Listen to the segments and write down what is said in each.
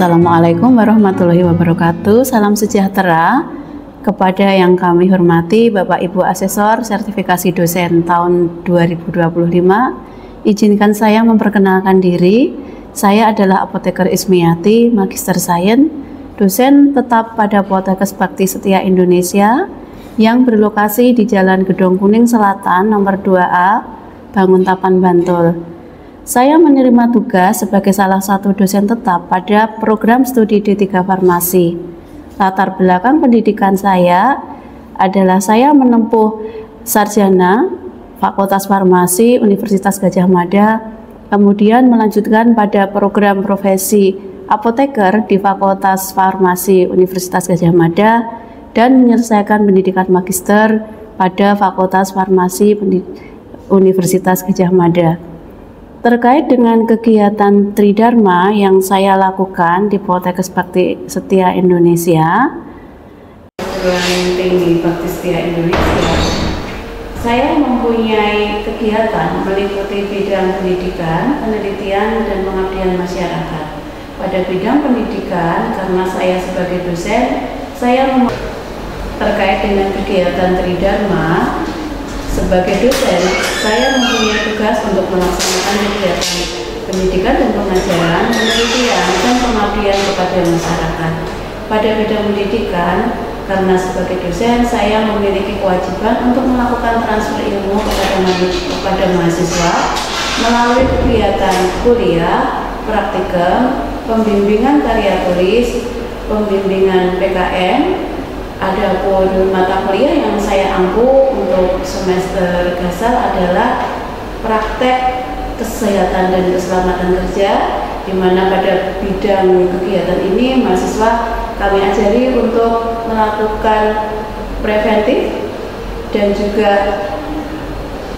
Assalamualaikum warahmatullahi wabarakatuh. Salam sejahtera kepada yang kami hormati Bapak Ibu Asesor Sertifikasi Dosen tahun 2025. Izinkan saya memperkenalkan diri. Saya adalah Apoteker Ismiati, Magister Sains, dosen tetap pada Poltekkes Bakti Setia Indonesia yang berlokasi di Jalan Gedong Kuning Selatan nomor 2A, Banguntapan, Bantul. Saya menerima tugas sebagai salah satu dosen tetap pada program studi D3 Farmasi. Latar belakang pendidikan saya adalah saya menempuh sarjana Fakultas Farmasi Universitas Gadjah Mada, kemudian melanjutkan pada program profesi apoteker di Fakultas Farmasi Universitas Gadjah Mada dan menyelesaikan pendidikan magister pada Fakultas Farmasi Universitas Gadjah Mada. Terkait dengan kegiatan Tridharma yang saya lakukan di Poltekkes Bakti Setia Indonesia, Perguruan Tinggi Bakti Setia Indonesia, saya mempunyai kegiatan meliputi bidang pendidikan, penelitian, dan pengabdian masyarakat. Pada bidang pendidikan, karena saya sebagai dosen, terkait dengan kegiatan Tridharma. Sebagai dosen, saya mempunyai tugas untuk melaksanakan kegiatan pendidikan dan pengajaran, penelitian, dan pengabdian kepada masyarakat. Pada bidang pendidikan, karena sebagai dosen, saya memiliki kewajiban untuk melakukan transfer ilmu kepada mahasiswa melalui kegiatan kuliah, praktikum, pembimbingan karya tulis, pembimbingan PKN. Adapun mata kuliah yang saya ampu untuk semester gasal adalah praktek kesehatan dan keselamatan kerja, di mana pada bidang kegiatan ini mahasiswa kami ajari untuk melakukan preventif, dan juga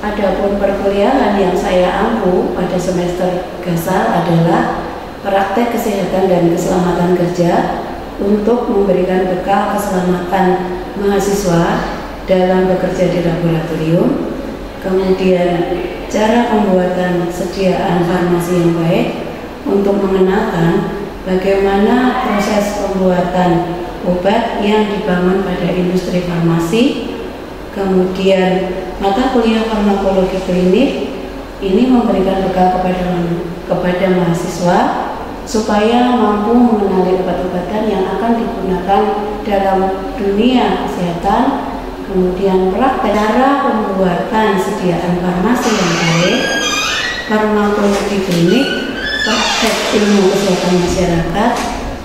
adapun perkuliahan yang saya ampu pada semester gasal adalah praktek kesehatan dan keselamatan kerja untuk memberikan bekal keselamatan mahasiswa dalam bekerja di laboratorium, kemudian cara pembuatan sediaan farmasi yang baik untuk mengenalkan bagaimana proses pembuatan obat yang dibangun pada industri farmasi, kemudian mata kuliah farmakologi klinik ini memberikan bekal kepada mahasiswa supaya mampu mengenali obat-obatan yang akan digunakan dalam dunia kesehatan, kemudian praktek cara pembuatan sediaan farmasi yang baik, farmakologi klinik, praktek ilmu kesehatan masyarakat,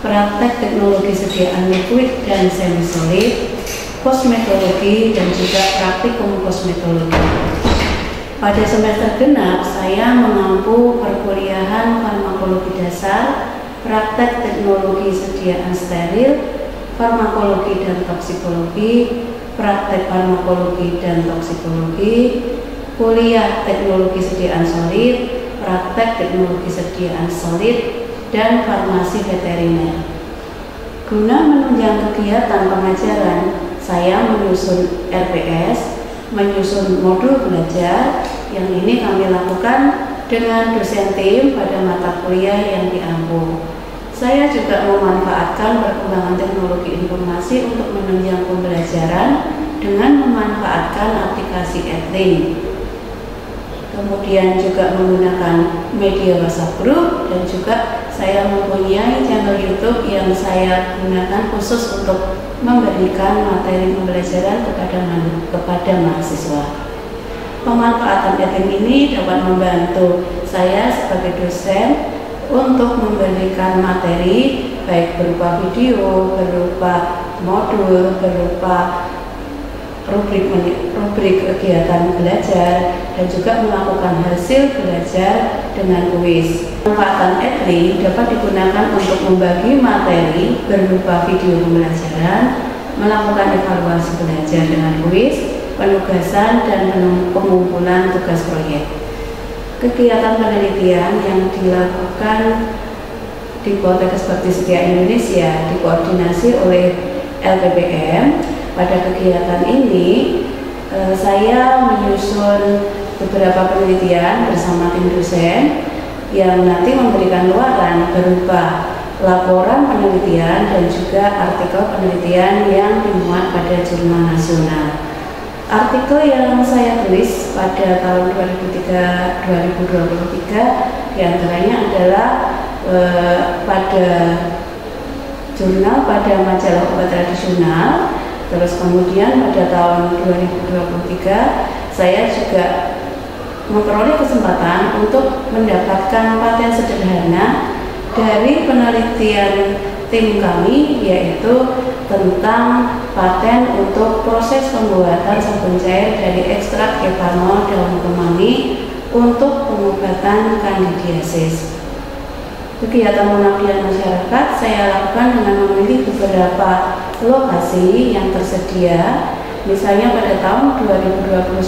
praktek teknologi sediaan liquid dan semi solid, kosmetologi, dan juga praktikum kosmetologi. Pada semester genap, saya mengampu perkuliahan farmakologi dasar, praktek teknologi sediaan steril, farmakologi dan toksikologi, praktek farmakologi dan toksikologi, kuliah teknologi sediaan solid, praktek teknologi sediaan solid, dan farmasi veteriner. Guna menunjang kegiatan pengajaran, saya menyusun RPS, menyusun modul belajar, yang ini kami lakukan dengan dosen tim pada mata kuliah yang diampu. Saya juga memanfaatkan perkembangan teknologi informasi untuk menunjang pembelajaran dengan memanfaatkan aplikasi Edlink. Kemudian juga menggunakan media WhatsApp Group, dan juga saya mempunyai channel YouTube yang saya gunakan khusus untuk memberikan materi pembelajaran kepada mahasiswa. Pemanfaatan Edlink ini dapat membantu saya sebagai dosen untuk memberikan materi baik berupa video, berupa modul, berupa rubrik kegiatan belajar, dan juga melakukan hasil belajar dengan kuis. Pemanfaatan Edlink dapat digunakan untuk membagi materi berupa video pembelajaran, melakukan evaluasi belajar dengan kuis, penugasan, dan pengumpulan tugas proyek. Kegiatan penelitian yang dilakukan di Poltekkes Bakti Setia Indonesia dikoordinasi oleh LPPM. Pada kegiatan ini, saya menyusun beberapa penelitian bersama tim dosen yang nanti memberikan luaran berupa laporan penelitian dan juga artikel penelitian yang dimuat pada jurnal nasional. Artikel yang saya tulis pada tahun 2023 diantaranya adalah pada jurnal pada majalah obat tradisional. Terus kemudian pada tahun 2023 saya juga memperoleh kesempatan untuk mendapatkan paten sederhana dari penelitian tim kami, yaitu tentang paten untuk proses pembuatan sabun cair dari ekstrak etanol daun kemangi untuk pengobatan kandidiasis. Kegiatan pengabdian masyarakat saya lakukan dengan memilih beberapa lokasi yang tersedia. Misalnya pada tahun 2021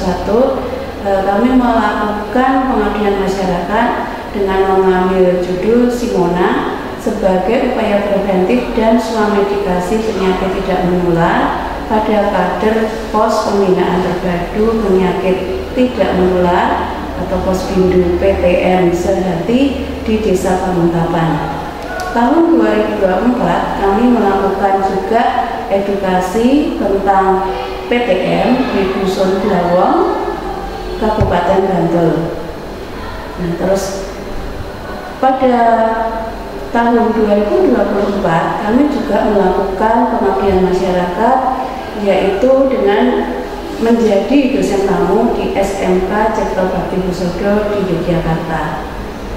kami melakukan pengabdian masyarakat dengan mengambil judul Simona sebagai upaya preventif dan swamedikasi penyakit tidak menular pada kader pos pembinaan terpadu penyakit tidak menular atau Posbindu PTM Sehati di Desa Pamungkapan. Tahun 2024 kami melakukan juga edukasi tentang PTM di Dusun Blawong, Kabupaten Bantul. Nah, terus pada tahun 2024 kami juga melakukan pengabdian masyarakat, yaitu dengan menjadi dosen tamu di SMK Cipto Bakti Husodo di Yogyakarta.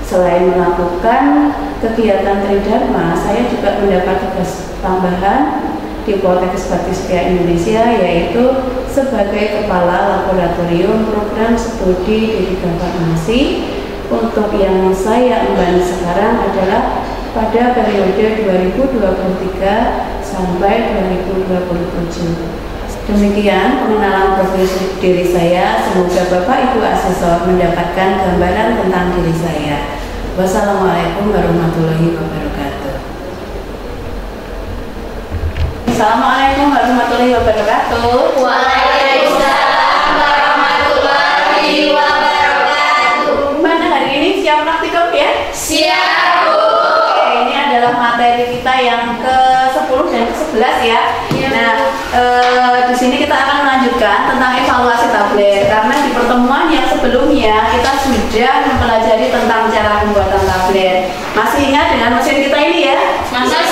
Selain melakukan kegiatan Tridharma, saya juga mendapat tugas tambahan di Poltekkes Bakti Setia Indonesia, yaitu sebagai Kepala Laboratorium Program Studi Didikan Farmasi. Untuk yang saya emban sekarang adalah pada periode 2023 sampai 2027. Demikian pengenalan profil diri saya. Semoga Bapak Ibu Asesor mendapatkan gambaran tentang diri saya. Wassalamualaikum warahmatullahi wabarakatuh. Assalamualaikum warahmatullahi wabarakatuh. Waalaikumsalam warahmatullahi wabarakatuh. Gimana hari ini, siap praktikum ya? Siap, Bu. Oke, ini adalah materi kita yang ke-10 dan ke-11 ya. Nah, di sini kita akan melanjutkan tentang evaluasi tablet, karena di pertemuan yang sebelumnya kita sudah mempelajari tentang cara pembuatan tablet. Masih ingat dengan mesin kita ini ya? Masih.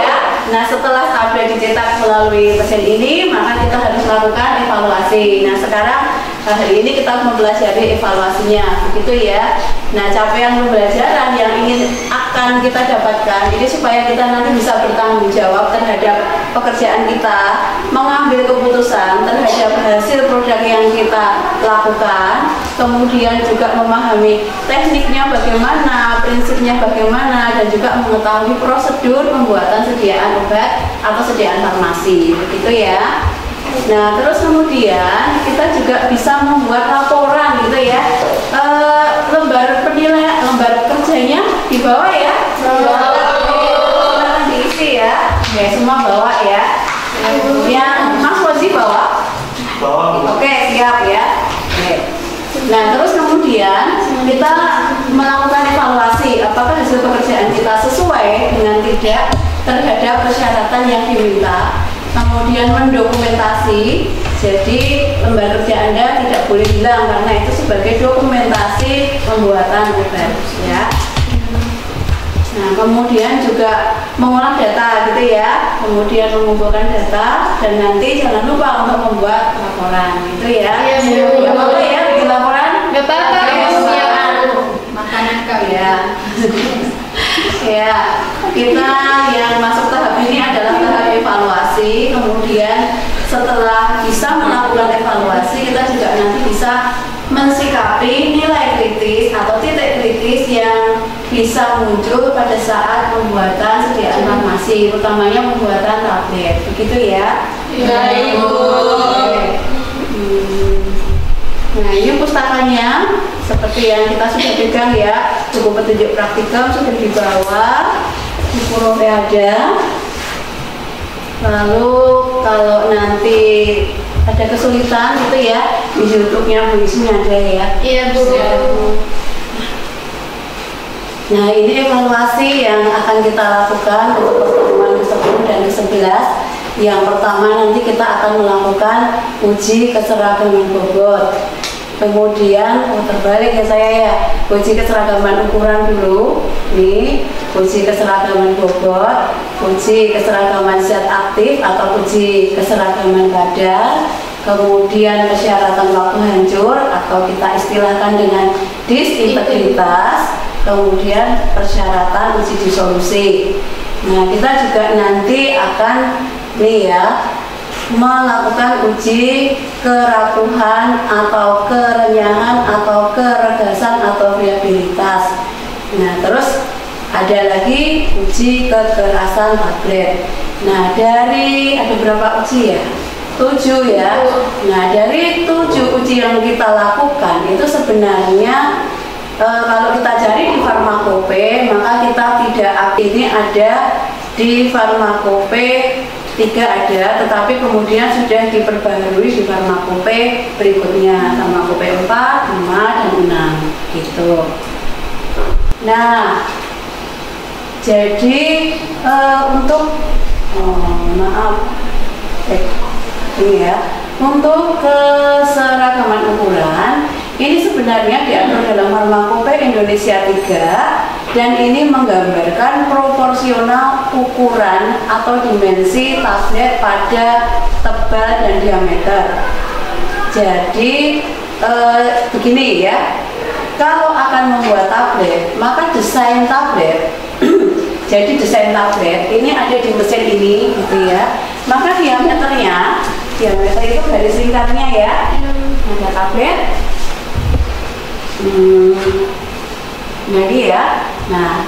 Ya. Nah, setelah tablet dicetak melalui mesin ini, maka kita harus melakukan evaluasi. Nah, sekarang hari ini kita mempelajari evaluasinya, begitu ya. Nah, capaian pembelajaran yang akan kita dapatkan ini supaya kita nanti bisa bertanggung jawab terhadap pekerjaan kita, mengambil keputusan terhadap hasil produk yang kita lakukan, kemudian juga memahami tekniknya bagaimana, prinsipnya bagaimana, dan juga mengetahui prosedur pembuatan sediaan obat atau sediaan farmasi, begitu ya. Nah, terus kemudian kita juga bisa membuat laporan gitu ya. Lembar penilaian, lembar kerjanya di bawah ya. Silakan diisi ya. Oke, semua bawa ya. Yang Mas Wazi bawa? Bawa. Oke, siap ya. Oke. Nah, terus kemudian kita melakukan evaluasi apakah hasil pekerjaan kita sesuai dengan tidak terhadap persyaratan yang diminta. Kemudian mendokumentasi, jadi lembar kerja Anda tidak boleh hilang karena itu sebagai dokumentasi pembuatan obat ya. Nah, kemudian juga mengolah data gitu ya, kemudian mengumpulkan data, dan nanti jangan lupa untuk membuat laporan gitu ya. Iya, Bu. Gak apa-apa ya bikin laporan? Gak apa-apa, Makanan kau ya. Ya, kita yang masuk tahap ini adalah tahap evaluasi. Kemudian setelah bisa melakukan evaluasi, kita juga nanti bisa mensikapi nilai kritis atau titik kritis yang bisa muncul pada saat pembuatan sediaan farmasi, utamanya pembuatan tablet. Begitu ya? Iya, Ibu. Nah, ini pustakanya seperti yang kita sudah pegang ya. Buku petunjuk praktikum sudah dibawa, buku robe ada. Lalu kalau nanti ada kesulitan gitu ya, di YouTube-nya Bu Ismi ada ya. Iya, Bu. Nah, ini evaluasi yang akan kita lakukan untuk pertemuan ke-10 dan ke-11. Yang pertama nanti kita akan melakukan uji keseragaman bobot. Kemudian, terbalik ya saya ya, uji keseragaman ukuran dulu. Nih, uji keseragaman bobot, uji keseragaman zat aktif atau uji keseragaman kadar. Kemudian persyaratan waktu hancur atau kita istilahkan dengan disintegritas. Kemudian persyaratan uji disolusi. Nah, kita juga nanti akan melakukan uji kerapuhan atau kerenyahan atau keregasan atau viabilitas. Nah, terus ada lagi uji kekerasan tablet. Nah, dari ada berapa uji ya? 7 ya. Nah, dari 7 uji yang kita lakukan itu sebenarnya kalau kita cari di Farmakope, maka kita tidak ini ada di Farmakope 3 ada, tetapi kemudian sudah diperbarui di Farmakope berikutnya, Farmakope 4, 5, dan 6 gitu. Nah, jadi untuk ini ya, untuk keseragaman ukuran ini sebenarnya diatur dalam Farmakope Indonesia 3 dan ini menggambarkan proporsional ukuran atau dimensi tablet pada tebal dan diameter. Jadi begini ya, kalau akan membuat tablet maka desain tablet jadi desain tablet ini ada di mesin ini gitu ya, maka diameter itu garis lingkarnya ya, ada tablet. Jadi ya, nah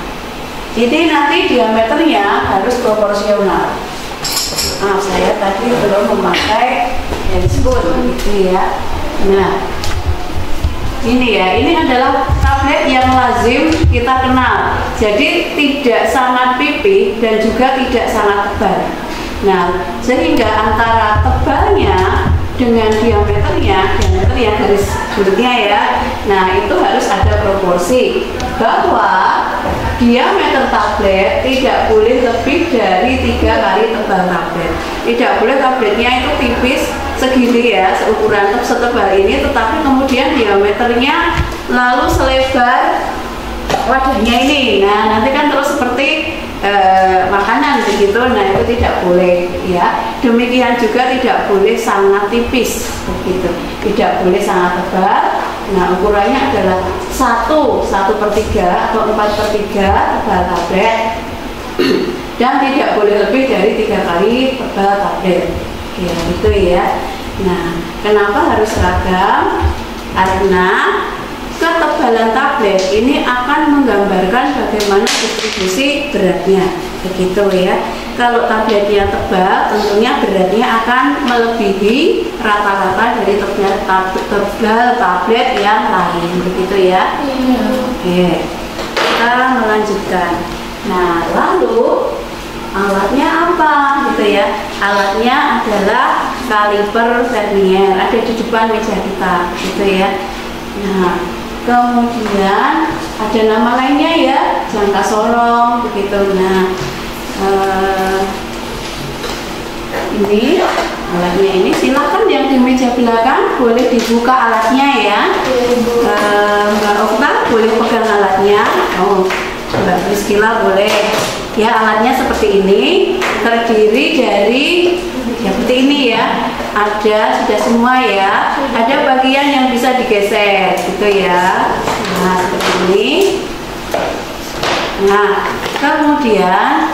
ini nanti diameternya harus proporsional. Nah, saya tadi belum memakai handspoon gitu ya. Nah, ini ya, ini adalah tablet yang lazim kita kenal. Jadi tidak sangat pipih dan juga tidak sangat tebal. Nah, sehingga antara tebalnya dengan diameternya yang garis bulutnya ya, nah itu harus ada proporsi bahwa diameter tablet tidak boleh lebih dari 3 kali tebal tablet. Tidak boleh tabletnya itu tipis segini ya, seukuran setebal ini, tetapi kemudian diameternya lalu selebar wadahnya ini. Nah, nanti kan terus seperti makanan begitu, nah itu tidak boleh ya. Demikian juga tidak boleh sangat tipis begitu, tidak boleh sangat tebal. Nah, ukurannya adalah 1/3 atau 4/3 tebal tablet dan tidak boleh lebih dari 3 kali tebal tablet ya, gitu ya. Nah, kenapa harus seragam? Karena ketebalan tablet ini akan menggambarkan bagaimana distribusi beratnya, begitu ya. Kalau tabletnya tebal, tentunya beratnya akan melebihi rata-rata dari tebal tablet yang lain, begitu ya. Oke, kita melanjutkan. Nah, lalu alatnya apa, gitu ya? Alatnya adalah kaliper vernier, ada di depan meja kita, gitu ya. Nah, kemudian ada nama lainnya ya, jangka sorong begitu. Nah, ini alatnya ini, silakan yang di meja belakang boleh dibuka alatnya ya. Mbak Okta boleh pegang alatnya. Oh, Mbak Rizkila boleh. Ya, alatnya seperti ini, terdiri dari seperti ini ya. Ada sudah semua ya. Ada bagian yang bisa digeser gitu ya. Nah, seperti ini. Nah, kemudian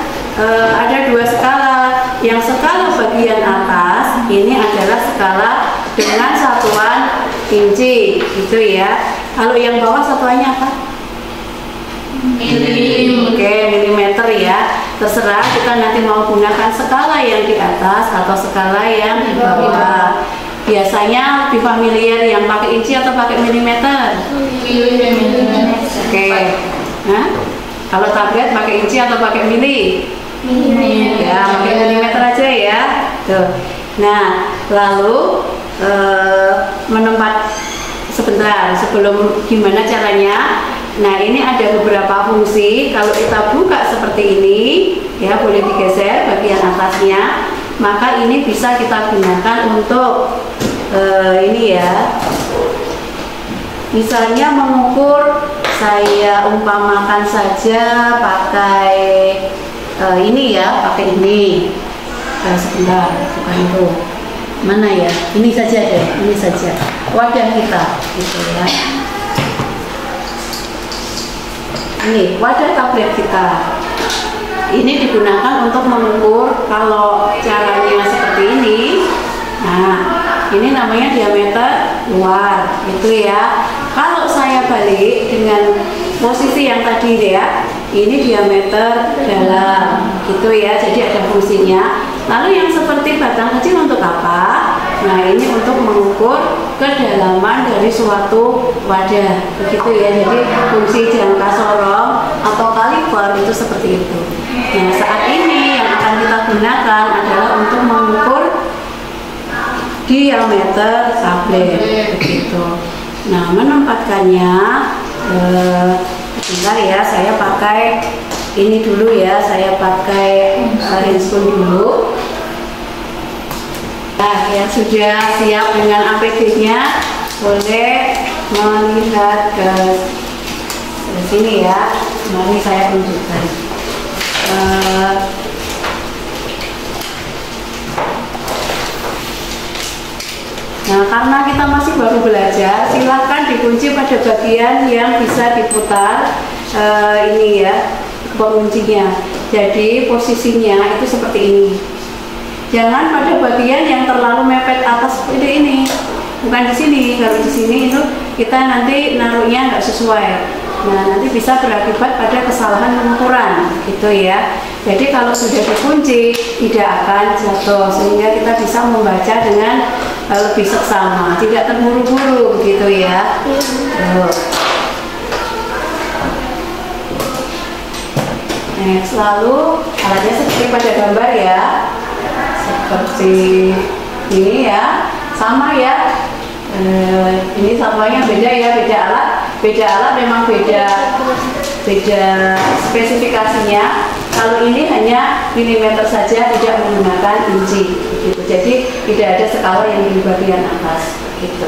ada 2 skala. Yang skala bagian atas ini adalah skala dengan satuan inci gitu ya. Kalau yang bawah satuannya apa? Oke, milimeter ya. Terserah kita nanti mau gunakan skala yang di atas atau skala yang di bawah. Biasanya lebih familiar yang pakai inci atau pakai milimeter? Oke. Nah, kalau tablet pakai inci atau pakai mili? Ya, pakai milimeter aja ya. Tuh. Nah, lalu sebentar sebelum gimana caranya Nah, ini ada beberapa fungsi. Kalau kita buka seperti ini, ya boleh digeser bagian atasnya. Maka ini bisa kita gunakan untuk ini ya. Misalnya mengukur, saya umpamakan saja pakai ini ya, pakai ini. Sebentar, bukan itu. Mana ya? Ini saja deh, ini saja. Wadah kita, gitu ya. Ini wadah tablet kita. Ini digunakan untuk mengukur. Kalau caranya seperti ini, nah ini namanya diameter luar, gitu ya. Kalau saya balik dengan posisi yang tadi ya, ini diameter dalam, gitu ya. Jadi ada fungsinya. Lalu yang seperti batang kecil untuk apa? Nah, ini untuk mengukur kedalaman dari suatu wadah, begitu ya. Jadi fungsi jangka sorong atau kaliper itu seperti itu. Nah, saat ini yang akan kita gunakan adalah untuk mengukur diameter tablet, begitu. Nah, menempatkannya, sebentar ya, saya pakai ini dulu ya, saya pakai handscoon dulu. Nah, yang sudah siap dengan APD-nya boleh melihat ke sini ya. Mari saya tunjukkan. Nah, karena kita masih baru belajar, silahkan dikunci pada bagian yang bisa diputar ini ya, penguncinya. Jadi posisinya itu seperti ini. Jangan pada bagian yang terlalu mepet atas seperti ini. Bukan di sini. Kalau di sini itu kita nanti naruhnya nggak sesuai. Nah, nanti bisa berakibat pada kesalahan pengukuran, gitu ya. Jadi kalau sudah dikunci tidak akan jatuh, sehingga kita bisa membaca dengan lebih seksama, tidak terburu-buru, begitu ya. Next, lalu alatnya seperti pada gambar ya. Seperti ini ya, sama ya. Ini samanya beda ya, beda alat memang beda spesifikasinya. Kalau ini hanya milimeter saja, tidak menggunakan inci, gitu. Jadi tidak ada skala yang di bagian atas, gitu.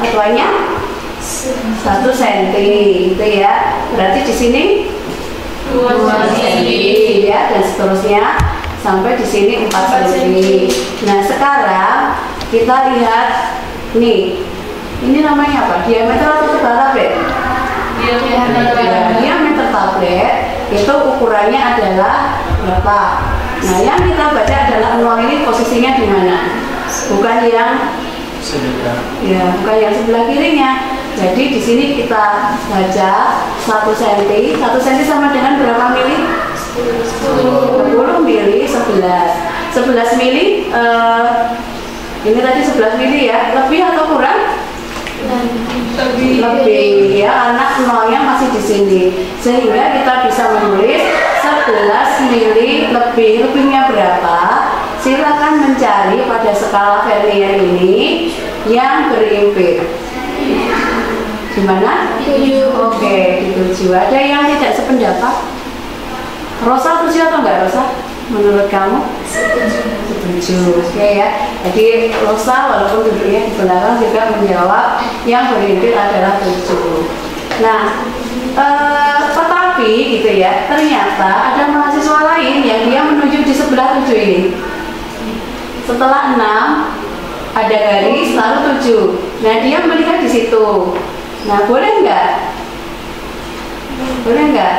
Satuannya 1 cm, gitu ya. Berarti di sini 2 cm ya, dan seterusnya sampai di sini 4 cm. Nah, sekarang kita lihat nih, ini namanya apa? Diameter atau tebal tablet? Diameter tablet itu ukurannya adalah berapa? Nah, yang kita baca adalah 0 ini posisinya di mana? Bukan yang ya, bukan yang sebelah kirinya. Jadi di sini kita baca 1 cm. 1 cm sama dengan berapa mili? 10 mili, 11 mili. Ini tadi 11 mili ya, lebih atau kurang? Lebih ya, karena nolnya masih di sini, sehingga kita bisa menulis 11 mili lebih. Lebihnya berapa? Silakan mencari pada skala vernier ini yang berimpit. Gimana? 7. Oke, di 7. Ada yang tidak sependapat? Rosa 7 atau enggak Rosa? Menurut kamu? 7. Oke ya. Jadi Rosa walaupun duduknya di belakang juga menjawab yang berimpit adalah 7. Nah, tetapi gitu ya, ternyata ada mahasiswa lain yang dia menuju di sebelah 7 ini. Setelah 6 ada garis lalu 7. Nah, dia melihat di situ. Nah, boleh nggak? Boleh nggak?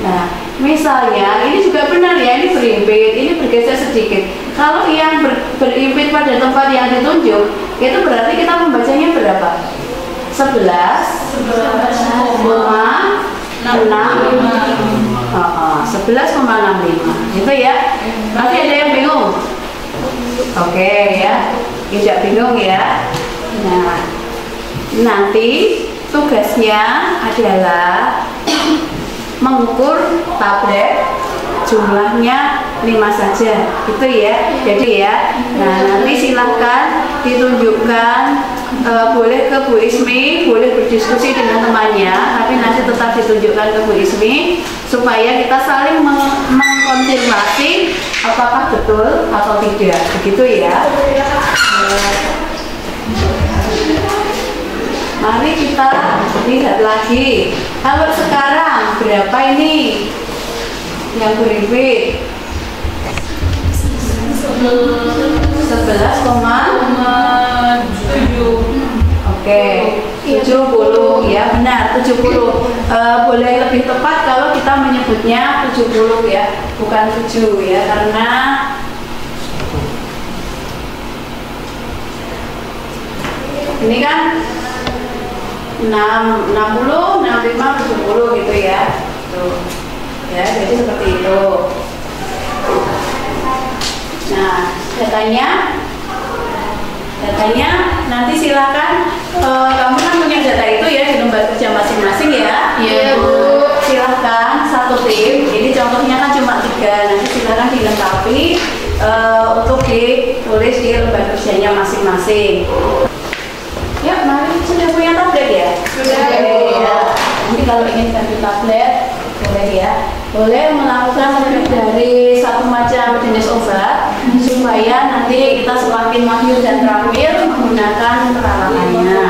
Nah, misalnya ini juga benar ya, ini berimpit, ini bergeser sedikit. Kalau yang berimpit pada tempat yang ditunjuk, itu berarti kita membacanya berapa? 11,65. Itu ya. Masih ada yang bingung? Oke ya, tidak bingung ya. Nah, nanti tugasnya adalah mengukur tablet jumlahnya 5 saja, gitu ya. Jadi ya, nah nanti silahkan ditunjukkan, boleh ke Bu Ismi, boleh berdiskusi dengan temannya, tapi nanti tetap ditunjukkan ke Bu Ismi supaya kita saling mengkonfirmasi apakah betul atau tidak, begitu ya. Mari kita lihat lagi. Kalau sekarang berapa ini yang beribit? 11,7. Oke, 70 ya, benar 70. Boleh lebih tepat kalau kita menyebutnya 70 ya, bukan 7 ya, karena ini kan 60, 65, 70 gitu ya. Tuh. Ya, jadi seperti itu. Nah, datanya nanti silakan, kamu kan punya data itu ya di lembar kerja masing-masing ya. Iya, Bu. Silakan satu tim. Ini contohnya kan cuma 3. Nanti silakan dilengkapi untuk ditulis di lembar kerjanya masing-masing. Ya, mari, sudah punya tablet ya? Sudah. Ya. Nanti kalau ingin ganti tablet, boleh ya. Boleh melakukan lebih dari satu macam jenis obat supaya nanti kita semakin mahir dan terampil menggunakan peralatannya.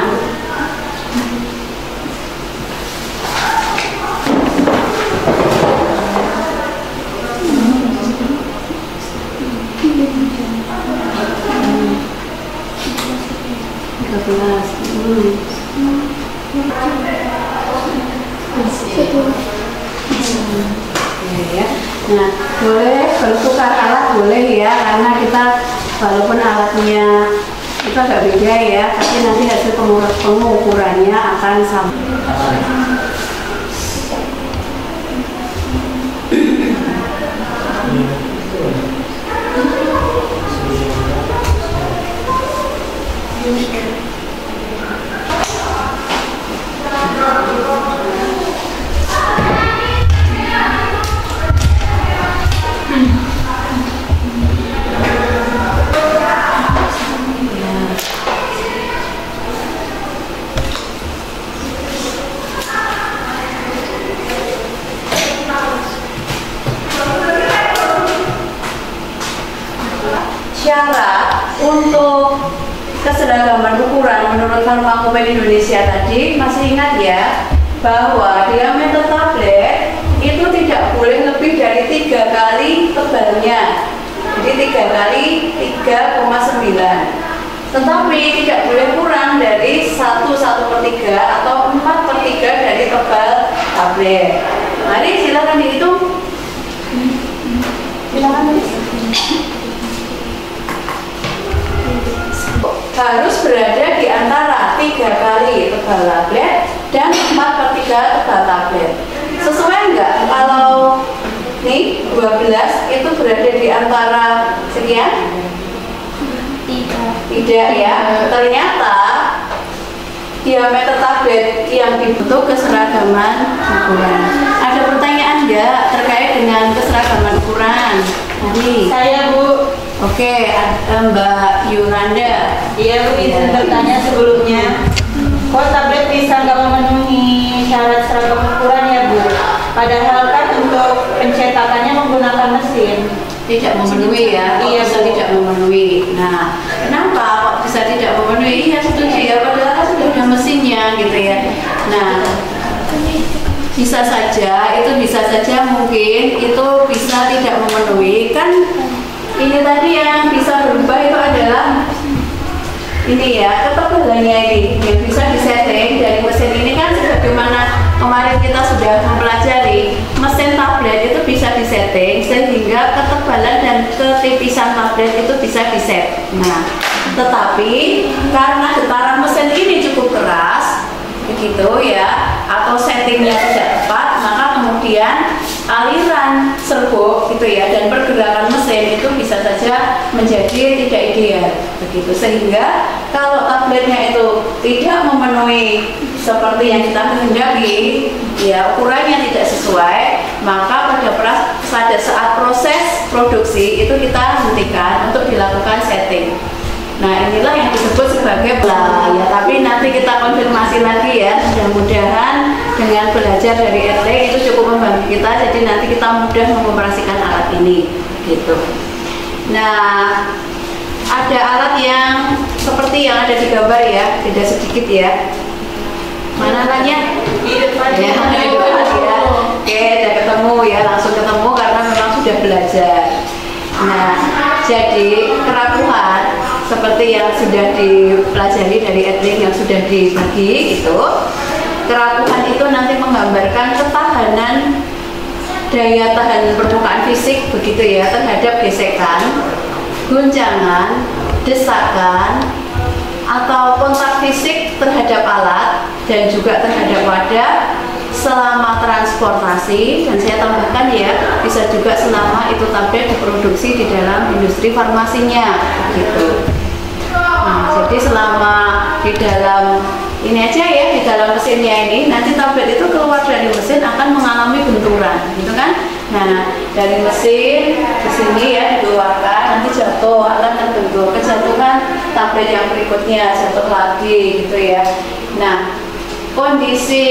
Ya. Nah, boleh bertukar alat, boleh ya, karena kita walaupun alatnya kita agak beda ya, tapi nanti hasil pengukurannya akan sama. Syarat untuk keseragaman ukuran menurut Farmakopen Indonesia tadi, masih ingat ya bahwa diameter tablet itu tidak boleh lebih dari 3 kali tebalnya, jadi 3 kali 3,9, tetapi tidak boleh kurang dari 1/3 atau 4/3 dari tebal tablet. Mari silakan dihitung. Silakan. Harus berada di antara 3 kali tebal tablet dan 4/3 tebal tablet. Sesuai enggak kalau nih 12 itu berada di antara sekian? Tidak ya. Ternyata diameter tablet yang dibutuh keseragaman ukuran. Ada pertanyaan enggak terkait dengan keseragaman ukuran? Mari. Saya, Bu. Oke, Mbak Yuranda. Iya, Bu, izin bertanya sebelumnya. Kok tablet bisa nggak memenuhi syarat seragam ukuran ya, Bu? Padahal kan untuk pencetakannya menggunakan mesin. Tidak memenuhi ya? Iya, bisa Bu. tidak memenuhi. Nah, kenapa kok bisa tidak memenuhi? Iya, setuju ya, padahal kan sudah ada mesinnya gitu ya. Nah, bisa saja mungkin itu bisa tidak memenuhi. Kan ini tadi yang bisa berubah itu adalah ini ya, ketebalannya ini yang bisa disetting dari mesin ini kan, sebagaimana kemarin kita sudah mempelajari, mesin tablet itu bisa disetting sehingga ketebalan dan ketipisan tablet itu bisa diset. Nah, tetapi karena getaran mesin ini cukup keras begitu ya, atau settingnya tidak tepat, maka kemudian aliran serbuk gitu ya dan pergerakan mesin itu bisa saja menjadi tidak ideal begitu, sehingga kalau tablet tabletnya itu tidak memenuhi seperti yang kita kehendaki, ya ukurannya tidak sesuai, maka pada saat proses produksi itu kita hentikan untuk dilakukan setting. Nah, inilah yang disebut sebagai ya, tapi nanti kita konfirmasi lagi ya. Mudah-mudahan dengan belajar dari Erling itu cukup membantu kita, jadi nanti kita mudah mengoperasikan alat ini gitu. Nah, ada alat yang seperti yang ada di gambar ya, beda sedikit ya. Mana alatnya? Di depan ya. Oke, udah ketemu ya, langsung ketemu karena memang sudah belajar. Nah, jadi kerapuhan seperti yang sudah dipelajari dari Erling yang sudah dibagi itu, kerapuhan itu nanti menggambarkan ketahanan daya tahan permukaan fisik begitu ya terhadap gesekan, guncangan, desakan, atau kontak fisik terhadap alat dan juga terhadap wadah selama transportasi, dan saya tambahkan ya bisa juga selama itu tablet diproduksi di dalam industri farmasinya gitu. Nah, jadi selama di dalam ini aja ya, di dalam mesinnya ini nanti tablet itu keluar dari mesin akan mengalami benturan gitu kan. Nah, dari mesin ke sini ya dikeluarkan, nanti jatuh, akan terbentur, kejatuhan tablet yang berikutnya jatuh lagi gitu ya. Nah, kondisi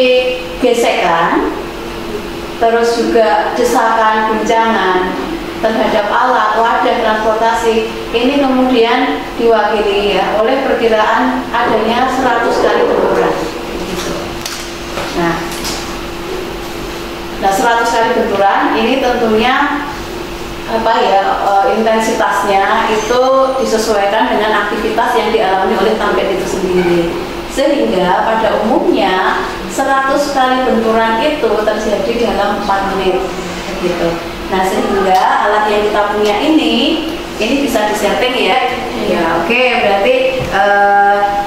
gesekan terus juga desakan, guncangan terhadap alat, wadah transportasi ini kemudian diwakili ya oleh perkiraan adanya 100 kali benturan gitu. Nah, 100 kali benturan ini tentunya apa ya, intensitasnya itu disesuaikan dengan aktivitas yang dialami oleh tablet itu sendiri, sehingga pada umumnya 100 kali benturan itu terjadi dalam 4 menit gitu. Nah, sehingga alat yang kita punya ini bisa disetting ya. Ya, oke, berarti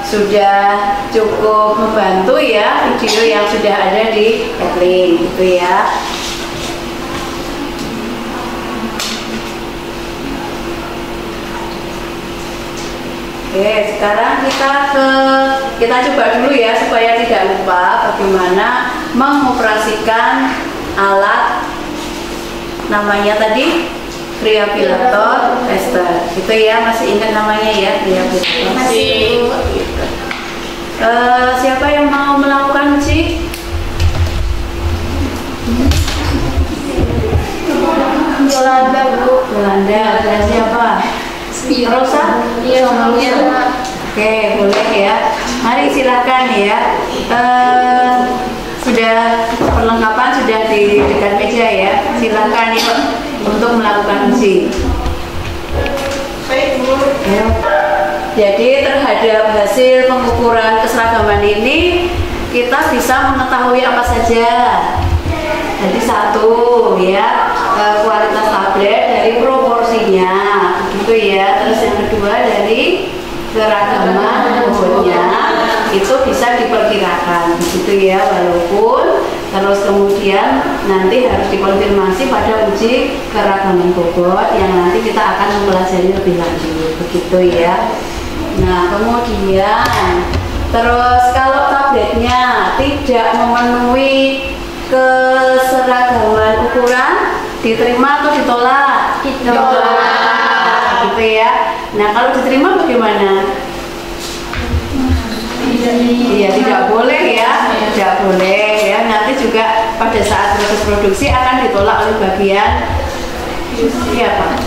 sudah cukup membantu ya video yang sudah ada di Erling gitu ya. Oke, sekarang kita coba dulu ya supaya tidak lupa bagaimana mengoperasikan alat namanya tadi preapilator tester gitu ya. Masih ingat namanya ya, preapilator? Masih. Gitu. Siapa yang mau melakukan uji? Yolanda, Bu. Yolanda, dan siapa? Rosa? Iya, oke, boleh ya. Mari silakan ya. Sudah perlengkapan sudah di dekat meja ya. Silakan ya untuk melakukan uji. Baik, Bu. Ya. Jadi terhadap hasil pengukuran keseragaman ini kita bisa mengetahui apa saja. Jadi satu ya, kualitas tablet dari proporsinya gitu ya. Terus yang kedua dari keragaman bobotnya itu bisa diperkirakan begitu ya, walaupun terus kemudian nanti harus dikonfirmasi pada uji keragaman bobot yang nanti kita akan mempelajari lebih lanjut begitu ya. Nah, kemudian terus kalau tabletnya tidak memenuhi keseragaman ukuran, diterima atau ditolak? Ditolak gitu ya. Nah, kalau diterima bagaimana? Iya, tidak boleh ya, tidak boleh ya. Nanti juga pada saat proses produksi akan ditolak oleh bagian QC apa?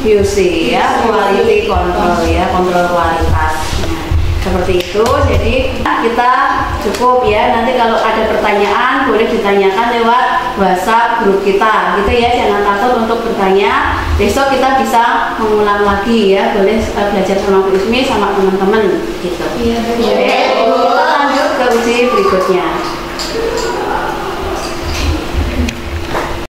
QC ya, quality control ya, kontrol kualitas. Nah, seperti itu. Jadi kita cukup ya. Nanti kalau ada pertanyaan boleh ditanyakan lewat WhatsApp grup kita, gitu ya. Jangan takut untuk bertanya. Besok kita bisa mengulang lagi ya. Boleh belajar sama Bu Ismi sama teman-teman gitu. Iya, oke, kita lanjut ke uji berikutnya.